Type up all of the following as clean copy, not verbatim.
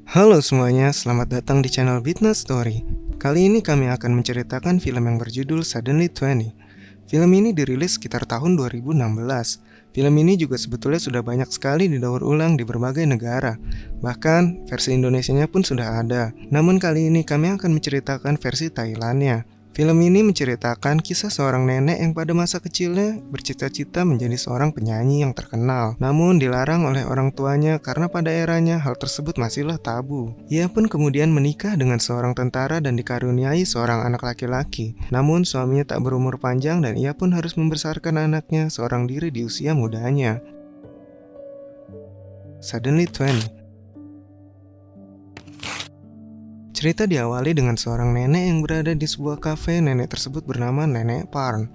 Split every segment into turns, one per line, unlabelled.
Halo semuanya, selamat datang di channel Witness Story. Kali ini kami akan menceritakan film yang berjudul Suddenly 20. Film ini dirilis sekitar tahun 2016. Film ini juga sebetulnya sudah banyak sekali didaur ulang di berbagai negara. Bahkan versi Indonesianya pun sudah ada. Namun kali ini kami akan menceritakan versi Thailandnya. Film ini menceritakan kisah seorang nenek yang pada masa kecilnya bercita-cita menjadi seorang penyanyi yang terkenal. Namun dilarang oleh orang tuanya karena pada eranya hal tersebut masihlah tabu. Ia pun kemudian menikah dengan seorang tentara dan dikaruniai seorang anak laki-laki. Namun suaminya tak berumur panjang dan ia pun harus membesarkan anaknya seorang diri di usia mudanya. Suddenly 20. Cerita diawali dengan seorang nenek yang berada di sebuah kafe. Nenek tersebut bernama Nenek Parn.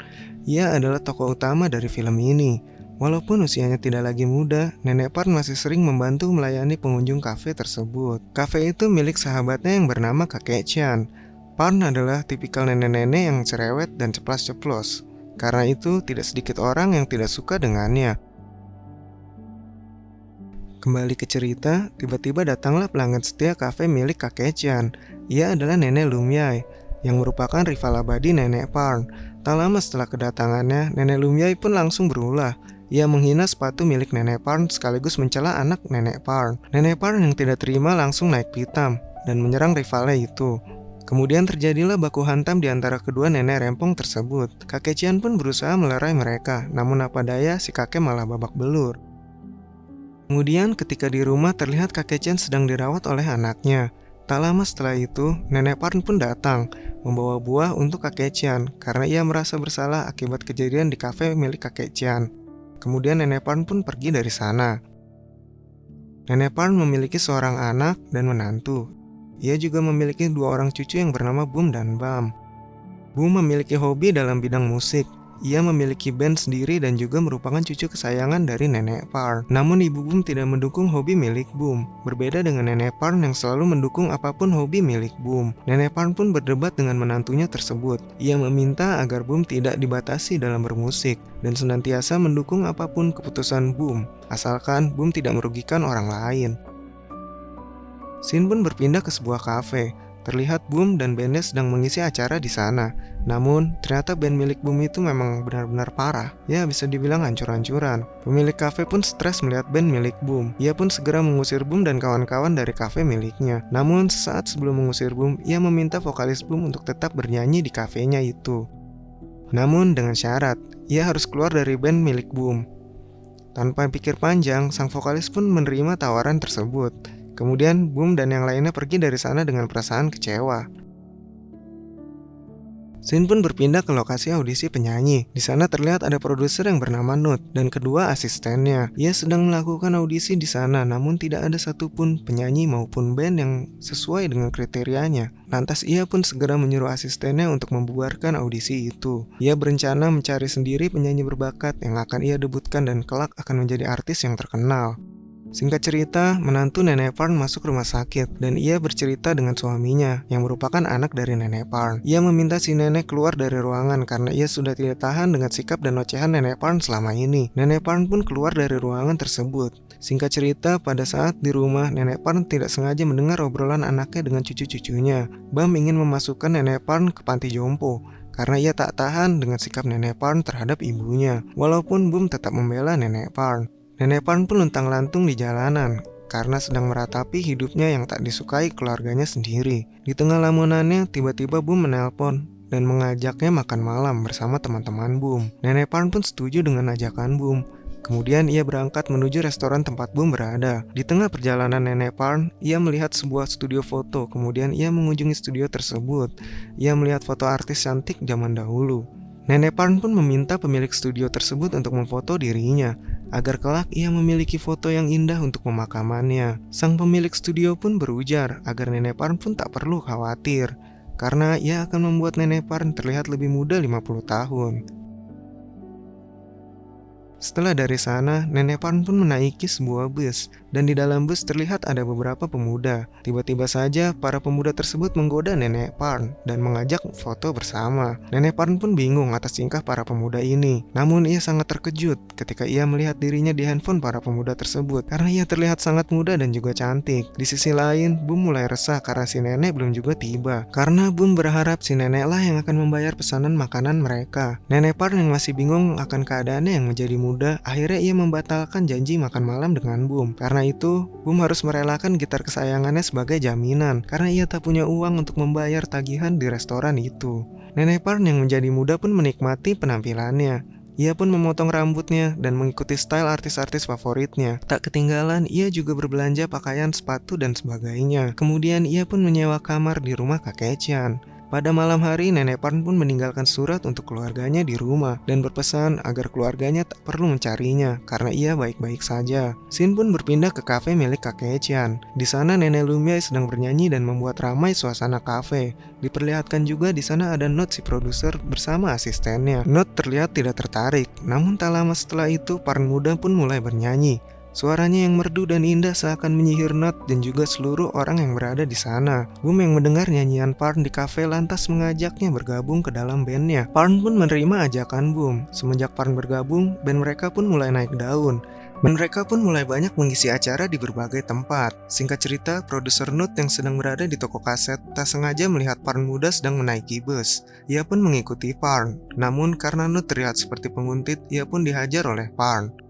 Ia adalah tokoh utama dari film ini. Walaupun usianya tidak lagi muda, Nenek Parn masih sering membantu melayani pengunjung kafe tersebut. Kafe itu milik sahabatnya yang bernama Kakek Chan. Parn adalah tipikal nenek-nenek yang cerewet dan ceplas-ceplos. Karena itu, tidak sedikit orang yang tidak suka dengannya. Kembali ke cerita, tiba-tiba datanglah pelanggan setia kafe milik Kakek Chan. Ia adalah Nenek Lumyai, yang merupakan rival abadi Nenek Parn. Tak lama setelah kedatangannya, Nenek Lumyai pun langsung berulah. Ia menghina sepatu milik Nenek Parn sekaligus mencela anak Nenek Parn. Nenek Parn yang tidak terima langsung naik pitam dan menyerang rivalnya itu. Kemudian terjadilah baku hantam di antara kedua nenek rempong tersebut. Kakek Cian pun berusaha melerai mereka, namun apa daya si kakek malah babak belur. Kemudian ketika di rumah terlihat Kakek Chan sedang dirawat oleh anaknya. Tak lama setelah itu, Nenek Parn pun datang, membawa buah untuk Kakek Chan karena ia merasa bersalah akibat kejadian di kafe milik Kakek Chan. Kemudian Nenek Parn pun pergi dari sana. Nenek Parn memiliki seorang anak dan menantu. Ia juga memiliki dua orang cucu yang bernama Boom dan Bam. Boom memiliki hobi dalam bidang musik. Ia memiliki band sendiri dan juga merupakan cucu kesayangan dari Nenek Parn. Namun ibu Boom tidak mendukung hobi milik Boom. Berbeda dengan Nenek Parn yang selalu mendukung apapun hobi milik Boom. Nenek Parn pun berdebat dengan menantunya tersebut. Ia meminta agar Boom tidak dibatasi dalam bermusik dan senantiasa mendukung apapun keputusan Boom, asalkan Boom tidak merugikan orang lain. Scene pun berpindah ke sebuah kafe. Terlihat Boom dan bandnya sedang mengisi acara di sana. Namun, ternyata band milik Boom itu memang benar-benar parah. Ya, bisa dibilang hancur-hancuran. Pemilik kafe pun stres melihat band milik Boom. Ia pun segera mengusir Boom dan kawan-kawan dari kafe miliknya. Namun, sesaat sebelum mengusir Boom, ia meminta vokalis Boom untuk tetap bernyanyi di kafenya itu. Namun, dengan syarat, ia harus keluar dari band milik Boom. Tanpa pikir panjang, sang vokalis pun menerima tawaran tersebut. Kemudian Boom dan yang lainnya pergi dari sana dengan perasaan kecewa. Scene pun berpindah ke lokasi audisi penyanyi. Di sana terlihat ada produser yang bernama Nut dan kedua asistennya. Ia sedang melakukan audisi di sana, namun tidak ada satupun penyanyi maupun band yang sesuai dengan kriterianya. Lantas ia pun segera menyuruh asistennya untuk membubarkan audisi itu. Ia berencana mencari sendiri penyanyi berbakat yang akan ia debutkan dan kelak akan menjadi artis yang terkenal. Singkat cerita, menantu Nenek Parn masuk rumah sakit dan ia bercerita dengan suaminya yang merupakan anak dari Nenek Parn. Ia meminta si nenek keluar dari ruangan karena ia sudah tidak tahan dengan sikap dan ocehan Nenek Parn selama ini. Nenek Parn pun keluar dari ruangan tersebut. Singkat cerita, pada saat di rumah, Nenek Parn tidak sengaja mendengar obrolan anaknya dengan cucu-cucunya. Bam ingin memasukkan Nenek Parn ke panti jompo karena ia tak tahan dengan sikap Nenek Parn terhadap ibunya. Walaupun Boom tetap membela Nenek Parn. Nenek Parn pun luntang-lantung di jalanan karena sedang meratapi hidupnya yang tak disukai keluarganya sendiri. Di tengah lamunannya, tiba-tiba Boom menelpon dan mengajaknya makan malam bersama teman-teman Boom. Nenek Parn pun setuju dengan ajakan Boom. Kemudian ia berangkat menuju restoran tempat Boom berada. Di tengah perjalanan Nenek Parn, ia melihat sebuah studio foto. Kemudian ia mengunjungi studio tersebut. Ia melihat foto artis cantik zaman dahulu. Nenek Parn pun meminta pemilik studio tersebut untuk memfoto dirinya, agar kelak ia memiliki foto yang indah untuk pemakamannya. Sang pemilik studio pun berujar agar Nenek Parn pun tak perlu khawatir, karena ia akan membuat Nenek Parn terlihat lebih muda 50 tahun. Setelah dari sana, Nenek Parn pun menaiki sebuah bus. dan di dalam bus terlihat ada beberapa pemuda. Tiba-tiba saja para pemuda tersebut menggoda Nenek Parn dan mengajak foto bersama. Nenek Parn pun bingung atas tingkah para pemuda ini. Namun ia sangat terkejut ketika ia melihat dirinya di handphone para pemuda tersebut karena ia terlihat sangat muda dan juga cantik. Di sisi lain, Bum mulai resah karena si nenek belum juga tiba. Karena Bum berharap si nenek lah yang akan membayar pesanan makanan mereka. Nenek Parn yang masih bingung akan keadaannya yang menjadi muda, akhirnya ia membatalkan janji makan malam dengan Bum. Karena itu, Bum harus merelakan gitar kesayangannya sebagai jaminan karena ia tak punya uang untuk membayar tagihan di restoran itu. Nenek Parn yang menjadi muda pun menikmati penampilannya. Ia pun memotong rambutnya dan mengikuti style artis-artis favoritnya. Tak ketinggalan, ia juga berbelanja pakaian, sepatu, dan sebagainya. Kemudian ia pun menyewa kamar di rumah kakek Chan. Pada malam hari, Nenek Parn pun meninggalkan surat untuk keluarganya di rumah dan berpesan agar keluarganya tak perlu mencarinya karena ia baik-baik saja. Shin pun berpindah ke kafe milik kakek Chan. Di sana Nenek Lumia sedang bernyanyi dan membuat ramai suasana kafe. Diperlihatkan juga di sana ada Not si produser bersama asistennya. Not terlihat tidak tertarik, namun tak lama setelah itu Parn muda pun mulai bernyanyi. Suaranya yang merdu dan indah seakan menyihir Not dan juga seluruh orang yang berada di sana. Bum yang mendengar nyanyian Parn di kafe lantas mengajaknya bergabung ke dalam bandnya. Parn pun menerima ajakan Bum. Semenjak Parn bergabung, band mereka pun mulai naik daun. Mereka pun mulai banyak mengisi acara di berbagai tempat. Singkat cerita, produser Not yang sedang berada di toko kaset tak sengaja melihat Parn muda sedang menaiki bus. Ia pun mengikuti Parn. Namun karena Not terlihat seperti penguntit, ia pun dihajar oleh Parn.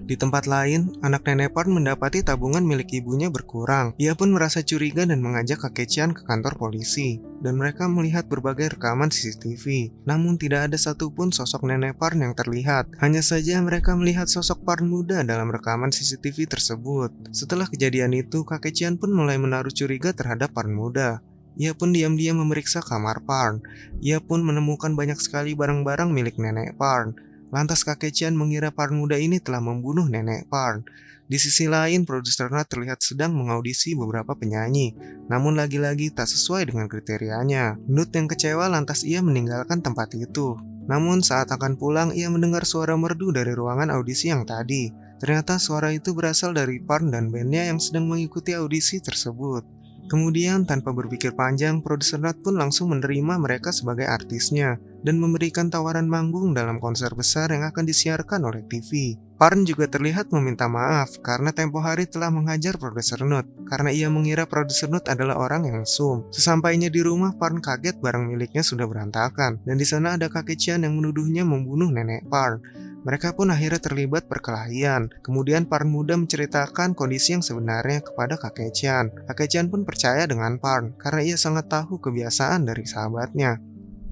Di tempat lain, anak Nenek Parn mendapati tabungan milik ibunya berkurang. Ia pun merasa curiga dan mengajak kakek Chan ke kantor polisi. Dan mereka melihat berbagai rekaman CCTV. Namun tidak ada satupun sosok Nenek Parn yang terlihat. Hanya saja mereka melihat sosok Parn muda dalam rekaman CCTV tersebut. Setelah kejadian itu, kakek Chan pun mulai menaruh curiga terhadap Parn muda. Ia pun diam-diam memeriksa kamar Parn. Ia pun menemukan banyak sekali barang-barang milik Nenek Parn. Lantas kakek Chan mengira Parn muda ini telah membunuh Nenek Parn. Di sisi lain, produser Not terlihat sedang mengaudisi beberapa penyanyi, namun lagi-lagi tak sesuai dengan kriterianya. Not yang kecewa lantas ia meninggalkan tempat itu. Namun saat akan pulang, ia mendengar suara merdu dari ruangan audisi yang tadi. Ternyata suara itu berasal dari Parn dan bandnya yang sedang mengikuti audisi tersebut. Kemudian tanpa berpikir panjang, produser Not pun langsung menerima mereka sebagai artisnya dan memberikan tawaran manggung dalam konser besar yang akan disiarkan oleh TV. Parn juga terlihat meminta maaf karena tempo hari telah menghajar produser Not karena ia mengira produser Not adalah orang yang mesum. Sesampainya di rumah, Parn kaget barang miliknya sudah berantakan dan di sana ada kakek Chan yang menuduhnya membunuh Nenek Parn. Mereka pun akhirnya terlibat perkelahian. Kemudian Parn muda menceritakan kondisi yang sebenarnya kepada kakek Chan. Kakek Chan pun percaya dengan Parn karena ia sangat tahu kebiasaan dari sahabatnya.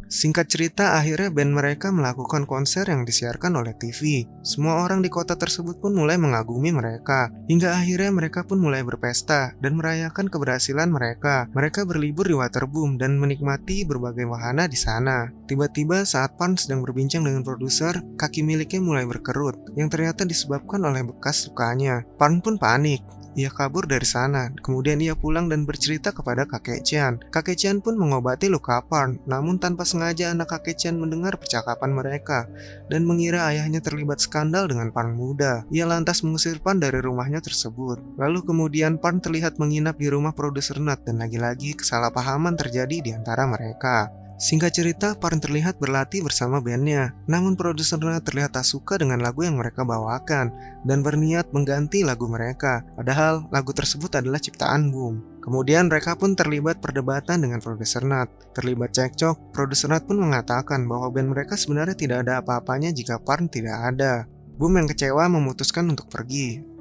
Singkat cerita, akhirnya band mereka melakukan konser yang disiarkan oleh TV. Semua orang di kota tersebut pun mulai mengagumi mereka. Hingga akhirnya mereka pun mulai berpesta dan merayakan keberhasilan mereka. Mereka berlibur di Waterboom dan menikmati berbagai wahana di sana. Tiba-tiba saat Parn sedang berbincang dengan produser, kaki miliknya mulai berkerut yang ternyata disebabkan oleh bekas lukanya. Parn pun panik. Ia kabur dari sana, kemudian ia pulang dan bercerita kepada kakek Chan. Kakek Chan pun mengobati luka Parn, namun tanpa sengaja anak kakek Chan mendengar percakapan mereka dan mengira ayahnya terlibat skandal dengan Parn muda. Ia lantas mengusir Parn dari rumahnya tersebut. Lalu kemudian Parn terlihat menginap di rumah produser Not dan lagi-lagi kesalahpahaman terjadi di antara mereka. Singkat cerita, Parn terlihat berlatih bersama bandnya, namun produser Not terlihat tak suka dengan lagu yang mereka bawakan dan berniat mengganti lagu mereka, padahal lagu tersebut adalah ciptaan Bum. Kemudian mereka pun terlibat perdebatan dengan produser Not. Terlibat cekcok, produser Not pun mengatakan bahwa band mereka sebenarnya tidak ada apa-apanya jika Parn tidak ada. Bum yang kecewa memutuskan untuk pergi.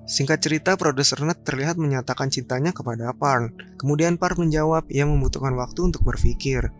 Singkat cerita, produser Not terlihat menyatakan cintanya kepada Parn. Kemudian Parn menjawab ia membutuhkan waktu untuk berpikir.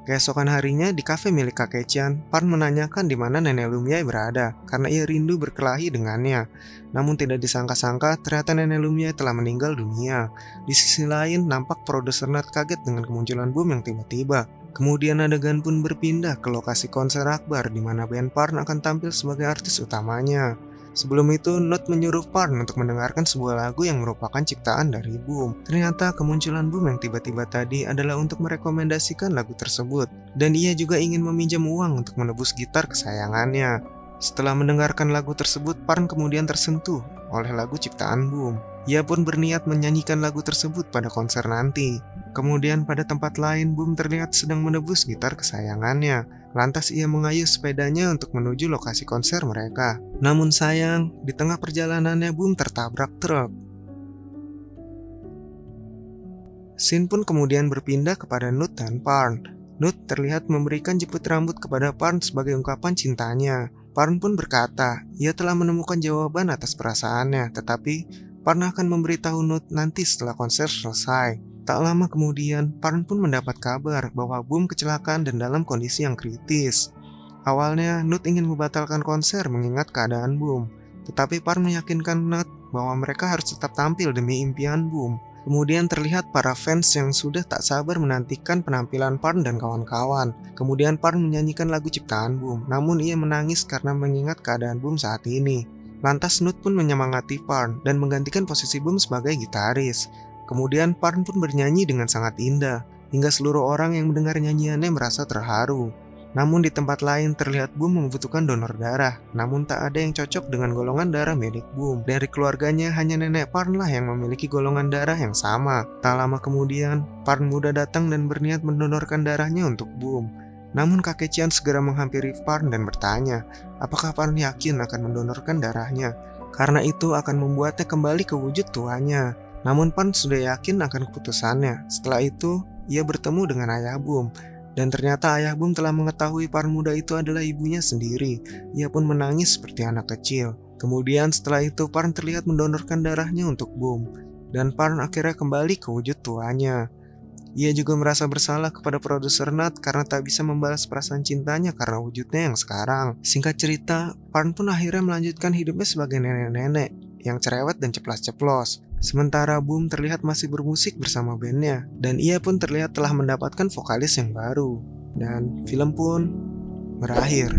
Keesokan harinya di kafe milik kakek Chan, Parn menanyakan di mana Nenek Lumia berada karena ia rindu berkelahi dengannya. Namun tidak disangka-sangka ternyata Nenek Lumia telah meninggal dunia. Di sisi lain, nampak produser Not kaget dengan kemunculan Bum yang tiba-tiba. Kemudian adegan pun berpindah ke lokasi konser akbar di mana band Parn akan tampil sebagai artis utamanya. Sebelum itu, Not menyuruh Parn untuk mendengarkan sebuah lagu yang merupakan ciptaan dari Bum. Ternyata kemunculan Bum yang tiba-tiba tadi adalah untuk merekomendasikan lagu tersebut. Dan ia juga ingin meminjam uang untuk menebus gitar kesayangannya. Setelah mendengarkan lagu tersebut, Parn kemudian tersentuh oleh lagu ciptaan Boom. Ia pun berniat menyanyikan lagu tersebut pada konser nanti. Kemudian pada tempat lain, Boom terlihat sedang menebus gitar kesayangannya. Lantas ia mengayuh sepedanya untuk menuju lokasi konser mereka. Namun sayang, di tengah perjalanannya Boom tertabrak truk. Scene pun kemudian berpindah kepada Nut dan Parn. Nut terlihat memberikan jepit rambut kepada Parn sebagai ungkapan cintanya. Parn pun berkata, ia telah menemukan jawaban atas perasaannya, tetapi Parn akan memberitahu Nut nanti setelah konser selesai. Tak lama kemudian, Parn pun mendapat kabar bahwa Boom kecelakaan dan dalam kondisi yang kritis. Awalnya, Nut ingin membatalkan konser mengingat keadaan Boom, tetapi Parn meyakinkan Nut bahwa mereka harus tetap tampil demi impian Boom. Kemudian terlihat para fans yang sudah tak sabar menantikan penampilan Parn dan kawan-kawan. Kemudian Parn menyanyikan lagu ciptaan Boom, namun ia menangis karena mengingat keadaan Boom saat ini. Lantas Nut pun menyemangati Parn dan menggantikan posisi Boom sebagai gitaris. Kemudian Parn pun bernyanyi dengan sangat indah, hingga seluruh orang yang mendengar nyanyiannya merasa terharu. Namun di tempat lain terlihat Boom membutuhkan donor darah, namun tak ada yang cocok dengan golongan darah milik Boom. Dari keluarganya hanya nenek Parn lah yang memiliki golongan darah yang sama. Tak lama kemudian, Parn muda datang dan berniat mendonorkan darahnya untuk Boom. Namun kakek Cian segera menghampiri Parn dan bertanya, apakah Parn yakin akan mendonorkan darahnya? Karena itu akan membuatnya kembali ke wujud tuanya. Namun Parn sudah yakin akan keputusannya. Setelah itu, ia bertemu dengan ayah Boom. Dan ternyata ayah Boom telah mengetahui Parn muda itu adalah ibunya sendiri. Ia pun menangis seperti anak kecil. Kemudian setelah itu Parn terlihat mendonorkan darahnya untuk Boom. Dan Parn akhirnya kembali ke wujud tuanya. Ia juga merasa bersalah kepada produser Nut karena tak bisa membalas perasaan cintanya karena wujudnya yang sekarang. Singkat cerita, Parn pun akhirnya melanjutkan hidupnya sebagai nenek-nenek yang cerewet dan ceplas-ceplos. Sementara Boom terlihat masih bermusik bersama bandnya, dan ia pun terlihat telah mendapatkan vokalis yang baru. Dan film pun berakhir.